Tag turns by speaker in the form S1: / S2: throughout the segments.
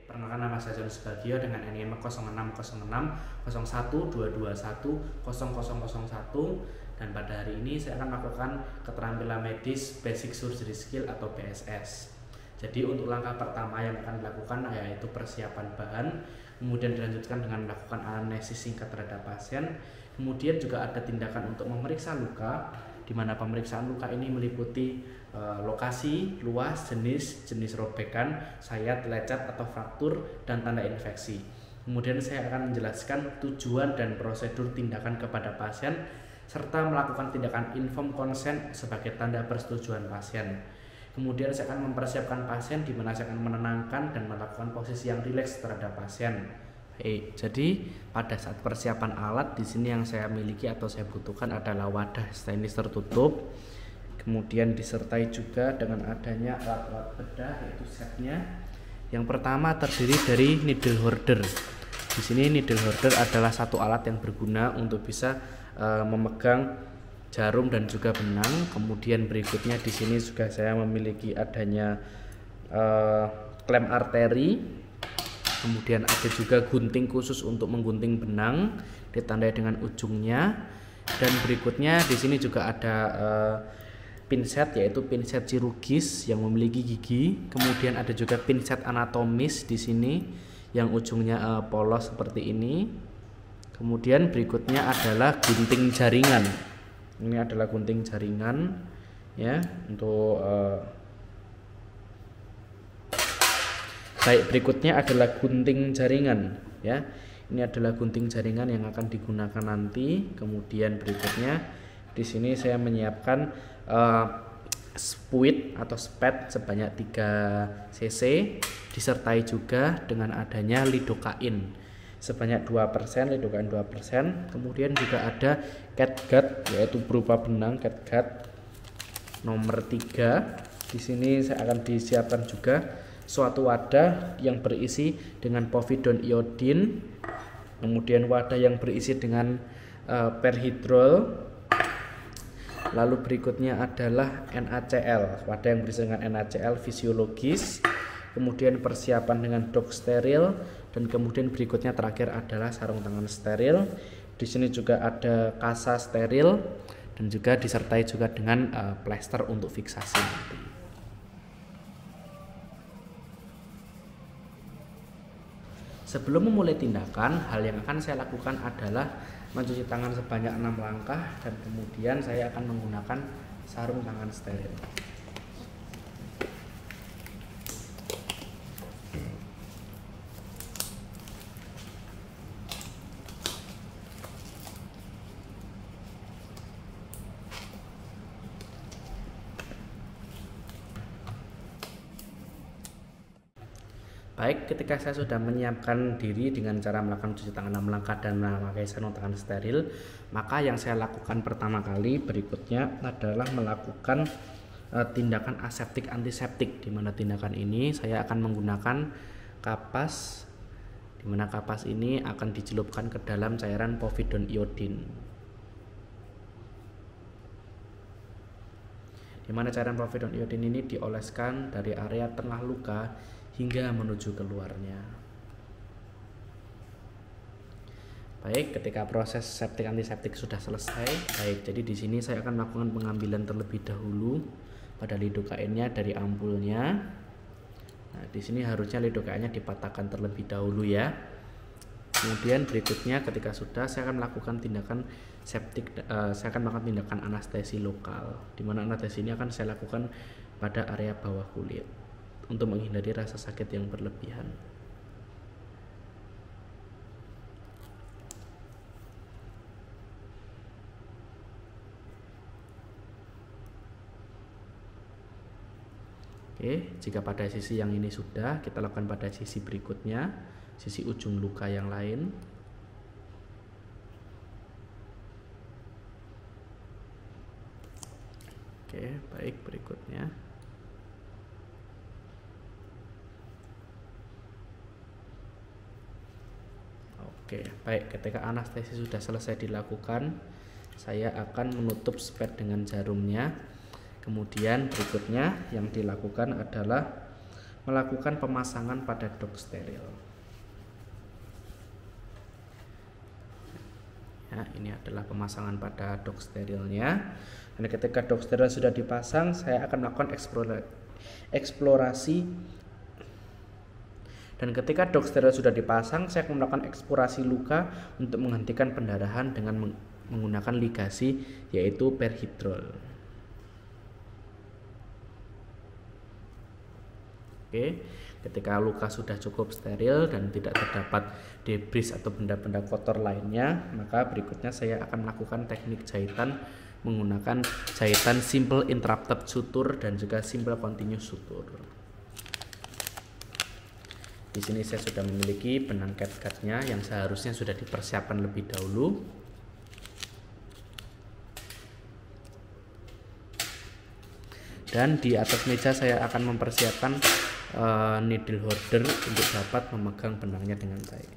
S1: Perkenalkan, nama saya John Subagio dengan NIM 060602210001, dan pada hari ini saya akan melakukan keterampilan medis Basic Surgery Skill atau BSS. Jadi untuk langkah pertama yang akan dilakukan yaitu persiapan bahan, kemudian dilanjutkan dengan melakukan anamnesis singkat terhadap pasien, kemudian juga ada tindakan untuk memeriksa luka, di mana pemeriksaan luka ini meliputi lokasi, luas, jenis robekan, sayat, lecet atau fraktur, dan tanda infeksi. Kemudian saya akan menjelaskan tujuan dan prosedur tindakan kepada pasien, serta melakukan tindakan informed consent sebagai tanda persetujuan pasien. Kemudian saya akan mempersiapkan pasien, di mana saya akan menenangkan dan melakukan posisi yang rileks terhadap pasien. Jadi pada saat persiapan alat, di sini yang saya miliki atau saya butuhkan adalah wadah stainless tertutup. Kemudian disertai juga dengan adanya alat-alat bedah, yaitu setnya. Yang pertama terdiri dari needle holder. Di sini needle holder adalah satu alat yang berguna untuk bisa memegang jarum dan juga benang. Kemudian berikutnya di sini juga saya memiliki adanya klem arteri. Kemudian ada juga gunting khusus untuk menggunting benang, ditandai dengan ujungnya. Dan berikutnya di sini juga ada pinset, yaitu pinset chirurgis yang memiliki gigi. Kemudian ada juga pinset anatomis di sini yang ujungnya polos seperti ini. Kemudian berikutnya adalah gunting jaringan. Ini adalah gunting jaringan ya untuk berikutnya adalah gunting jaringan ya. Ini adalah gunting jaringan yang akan digunakan nanti. Kemudian berikutnya di sini saya menyiapkan spuit atau spet sebanyak 3 cc, disertai juga dengan adanya lidocain sebanyak 2%, lidocain 2%. Kemudian juga ada catgut, yaitu berupa benang catgut nomor 3. Di sini saya akan disiapkan juga suatu wadah yang berisi dengan povidone iodine, kemudian wadah yang berisi dengan perhidrol. Lalu berikutnya adalah NaCl, wadah yang berisi dengan NaCl fisiologis. Kemudian persiapan dengan dok steril, dan kemudian berikutnya terakhir adalah sarung tangan steril. Di sini juga ada kasa steril dan juga disertai juga dengan plester untuk fiksasi nanti. Sebelum memulai tindakan, hal yang akan saya lakukan adalah mencuci tangan sebanyak 6 langkah, dan kemudian saya akan menggunakan sarung tangan steril. Baik, ketika saya sudah menyiapkan diri dengan cara melakukan cuci tangan 6 langkah dan memakai sarung tangan steril, maka yang saya lakukan pertama kali berikutnya adalah melakukan tindakan aseptik antiseptik, di mana tindakan ini saya akan menggunakan kapas, di mana kapas ini akan dicelupkan ke dalam cairan povidone iodine, di mana cairan povidone iodine ini dioleskan dari area tengah luka hingga menuju keluarnya. Baik, ketika proses septik antiseptik sudah selesai, jadi di sini saya akan melakukan pengambilan terlebih dahulu pada lidocainnya dari ampulnya. Nah, di sini harusnya lidocainnya dipatahkan terlebih dahulu ya. Kemudian berikutnya ketika sudah, saya akan melakukan tindakan septik, saya akan melakukan tindakan anestesi lokal, di mana anestesi ini akan saya lakukan pada area bawah kulit untuk menghindari rasa sakit yang berlebihan. Oke, jika pada sisi yang ini sudah, kita lakukan pada sisi berikutnya, sisi ujung luka yang lain. Oke, baik, berikutnya. Oke, baik, ketika anestesi sudah selesai dilakukan, saya akan menutup spet dengan jarumnya. Kemudian berikutnya yang dilakukan adalah melakukan pemasangan pada dok steril. Ya, ini adalah pemasangan pada dok sterilnya. Dan ketika dok steril sudah dipasang, saya akan melakukan eksplorasi. Dan ketika dok steril sudah dipasang, saya akan melakukan eksplorasi luka untuk menghentikan pendarahan dengan menggunakan ligasi, yaitu perhidrol. Oke, ketika luka sudah cukup steril dan tidak terdapat debris atau benda-benda kotor lainnya, maka berikutnya saya akan melakukan teknik jahitan menggunakan jahitan simple interrupted suture dan juga simple continuous suture. Di sini saya sudah memiliki benang catgut-nya yang seharusnya sudah dipersiapkan lebih dahulu. Dan di atas meja saya akan mempersiapkan needle holder untuk dapat memegang benangnya dengan baik.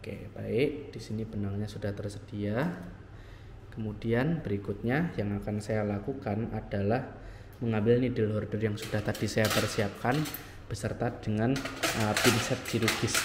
S1: Oke, baik. Di sini benangnya sudah tersedia. Kemudian berikutnya yang akan saya lakukan adalah mengambil needle holder yang sudah tadi saya persiapkan beserta dengan pinset chirurgis.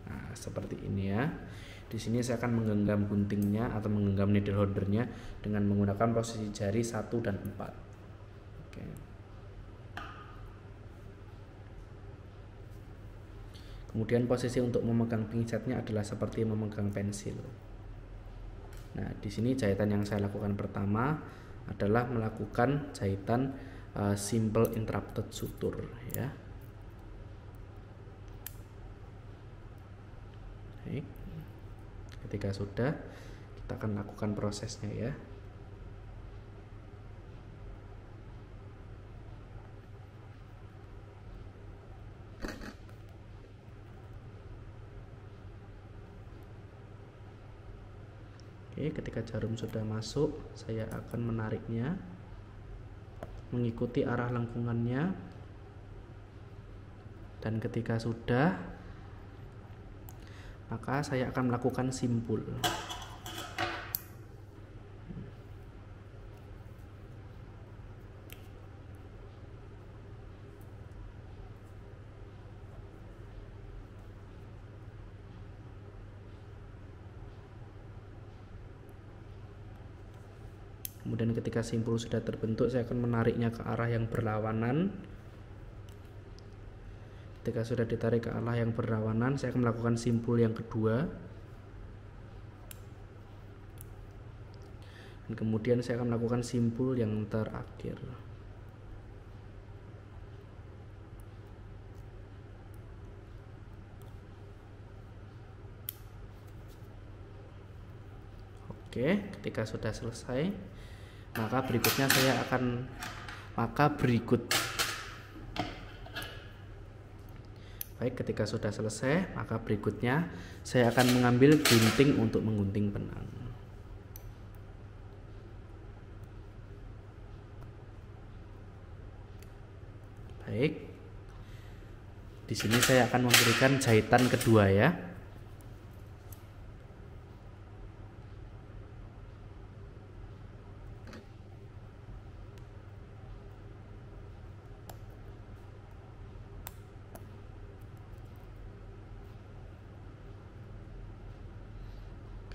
S1: Nah, seperti ini ya. Di sini saya akan menggenggam guntingnya atau menggenggam needle holdernya dengan menggunakan posisi jari 1 dan 4. Oke. Kemudian posisi untuk memegang pinsetnya adalah seperti memegang pensil. Nah, di sini jahitan yang saya lakukan pertama adalah melakukan jahitan simple interrupted suture ya. Baik. Ketika sudah, kita akan lakukan prosesnya ya. Oke, ketika jarum sudah masuk, saya akan menariknya mengikuti arah lengkungannya. Dan ketika sudah, maka saya akan melakukan simpul. Kemudian ketika simpul sudah terbentuk, saya akan menariknya ke arah yang berlawanan. Ketika sudah ditarik ke arah yang berlawanan, saya akan melakukan simpul yang kedua. Dan kemudian saya akan melakukan simpul yang terakhir. Oke, ketika sudah selesai, maka berikutnya saya akan ketika sudah selesai, maka berikutnya saya akan mengambil gunting untuk menggunting benang. Baik. Di sini saya akan memberikan jahitan kedua ya.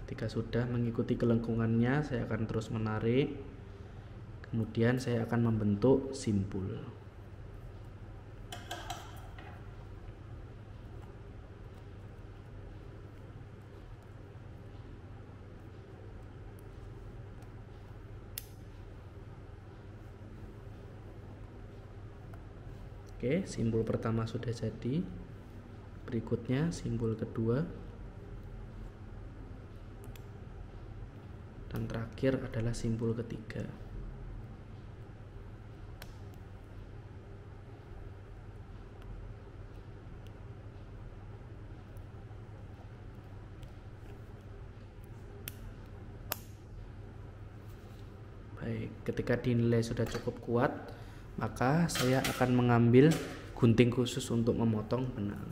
S1: Ketika sudah mengikuti kelengkungannya, saya akan terus menarik. Kemudian saya akan membentuk simpul. Oke, simpul pertama sudah jadi. Berikutnya simpul kedua. Dan terakhir adalah simpul ketiga. Baik, ketika dinilai sudah cukup kuat, maka saya akan mengambil gunting khusus untuk memotong benang.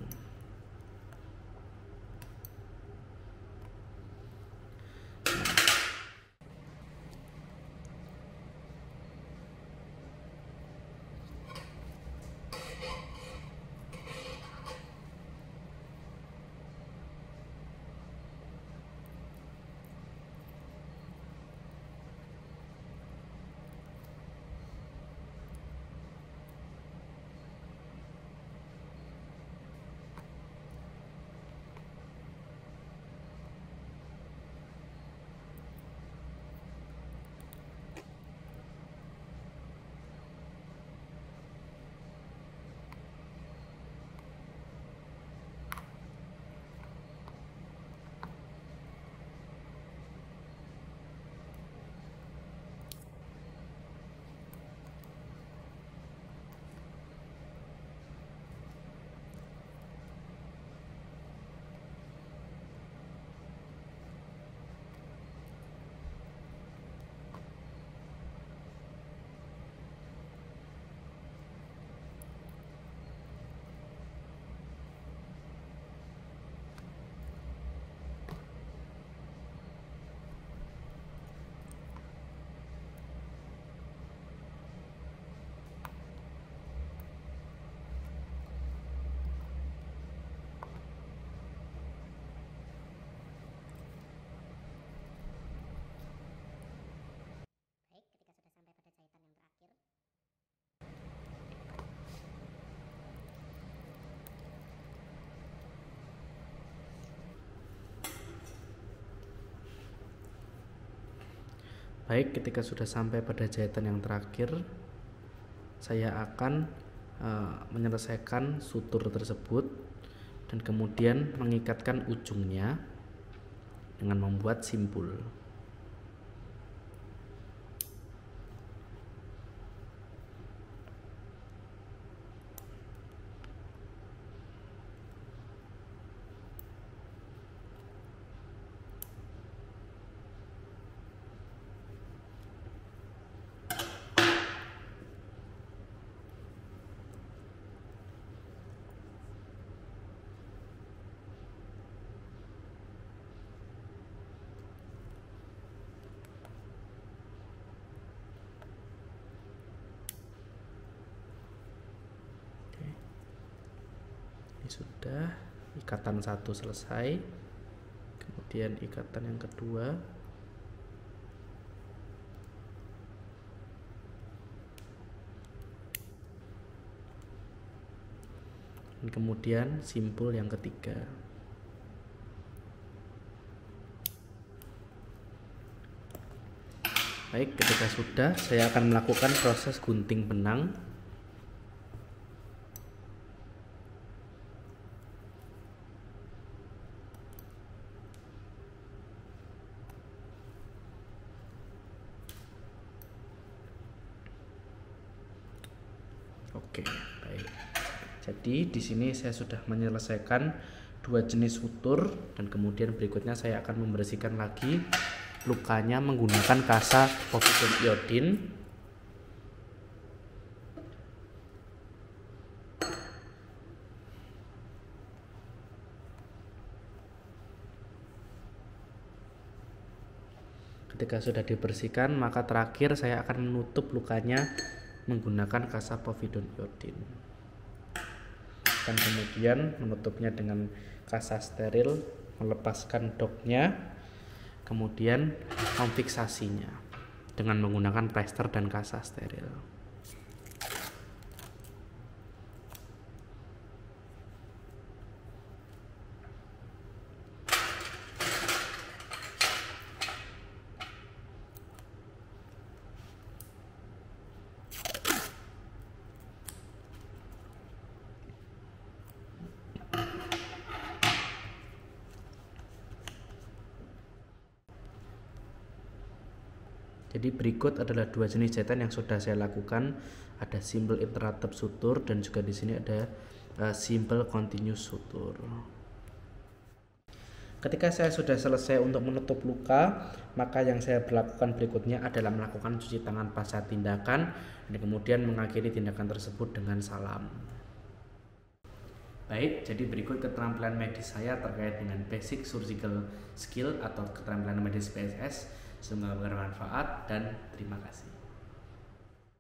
S1: Baik, ketika sudah sampai pada jahitan yang terakhir, saya akan menyelesaikan sutur tersebut dan kemudian mengikatkan ujungnya dengan membuat simpul. Ini sudah, ikatan satu selesai, kemudian ikatan yang kedua, dan kemudian simpul yang ketiga. Baik, ketika sudah, saya akan melakukan proses gunting benang. Oke, baik. Jadi di sini saya sudah menyelesaikan dua jenis sutur dan kemudian berikutnya saya akan membersihkan lagi lukanya menggunakan kasa povidone iodine. Ketika sudah dibersihkan, maka terakhir saya akan menutup lukanya menggunakan kasa povidone iodine dan kemudian menutupnya dengan kasa steril, melepaskan dognya, kemudian memfiksasinya dengan menggunakan plester dan kasa steril. Jadi berikut adalah dua jenis jahitan yang sudah saya lakukan. Ada simple interrupted sutur dan juga di sini ada simple continuous sutur. Ketika saya sudah selesai untuk menutup luka, maka yang saya lakukan berikutnya adalah melakukan cuci tangan pasca tindakan dan kemudian mengakhiri tindakan tersebut dengan salam. Baik, jadi berikut keterampilan medis saya terkait dengan basic surgical skill atau keterampilan medis BSS. Semoga bermanfaat dan terima kasih.